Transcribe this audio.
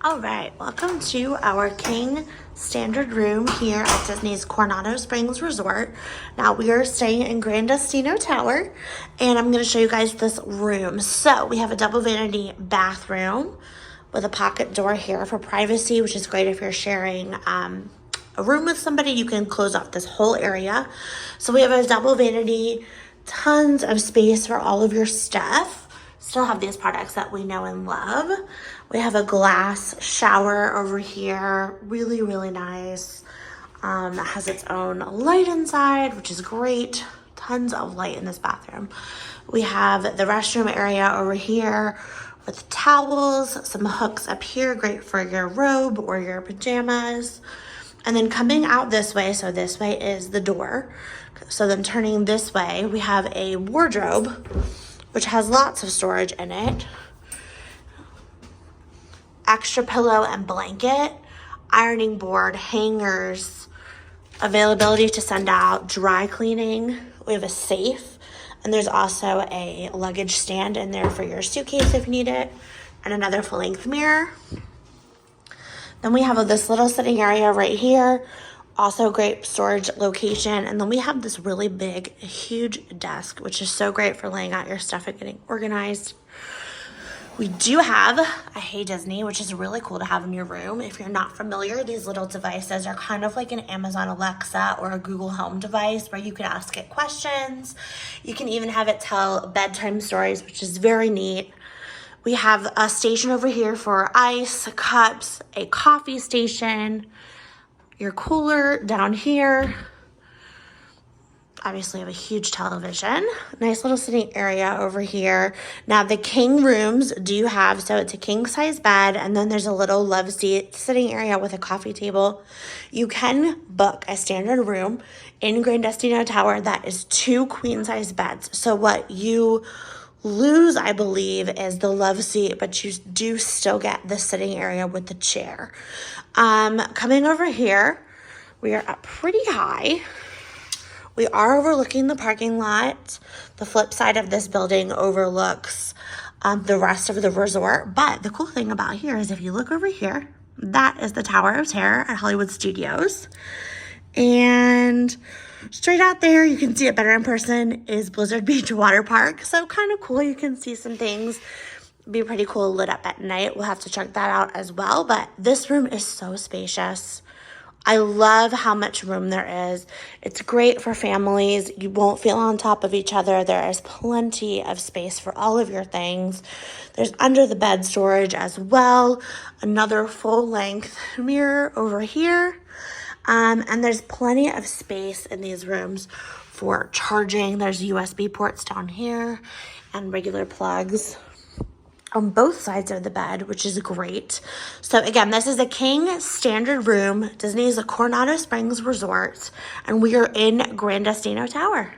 All right, welcome to our King Standard room here at Disney's Coronado Springs Resort. Now we are staying in Gran Destino Tower, and I'm going to show you guys this room. So we have a double vanity bathroom with a pocket door here for privacy, which is great if you're sharing a room with somebody. You can close off this whole area. So we have a double vanity, tons of space for all of your stuff. Still have these products that we know and love. We have a glass shower over here, really, really nice. It has its own light inside, which is great. Tons of light in this bathroom. We have the restroom area over here with towels, some hooks up here, great for your robe or your pajamas. And then coming out this way, so this way is the door. So then turning this way, we have a wardrobe, which has lots of storage in it. Extra pillow and blanket, ironing board, hangers, availability to send out, dry cleaning. We have a safe, and there's also a luggage stand in there for your suitcase if you need it, and another full-length mirror. Then we have this little sitting area right here. Also great storage location. And then we have this really big, huge desk, which is so great for laying out your stuff and getting organized. We do have a Hey Disney, which is really cool to have in your room. If you're not familiar, these little devices are kind of like an Amazon Alexa or a Google Home device where you can ask it questions. You can even have it tell bedtime stories, which is very neat. We have a station over here for ice, cups, a coffee station, your cooler down here. Obviously, have a huge television. Nice little sitting area over here. Now, the king rooms do have, so it's a king size bed, and then there's a little love seat sitting area with a coffee table. You can book a standard room in Gran Destino Tower that is 2 queen size beds. So what you lose, I believe, is the love seat, but you do still get the sitting area with the chair. Coming over here, we are up pretty high. We are overlooking the parking lot. The flip side of this building overlooks the rest of the resort. But the cool thing about here is if you look over here, that is the Tower of Terror at Hollywood Studios. And straight out there, you can see it better in person, is Blizzard Beach Water Park. So kind of cool. You can see some things. Be pretty cool lit up at night. We'll have to check that out as well. But this room is so spacious. I love how much room there is. It's great for families. You won't feel on top of each other. There is plenty of space for all of your things. There's under the bed storage as well. Another full-length mirror over here. And there's plenty of space in these rooms for charging. There's USB ports down here and regular plugs on both sides of the bed, which is great. So again, this is a king standard room. Disney's Coronado Springs Resort, and we are in Gran Destino Tower.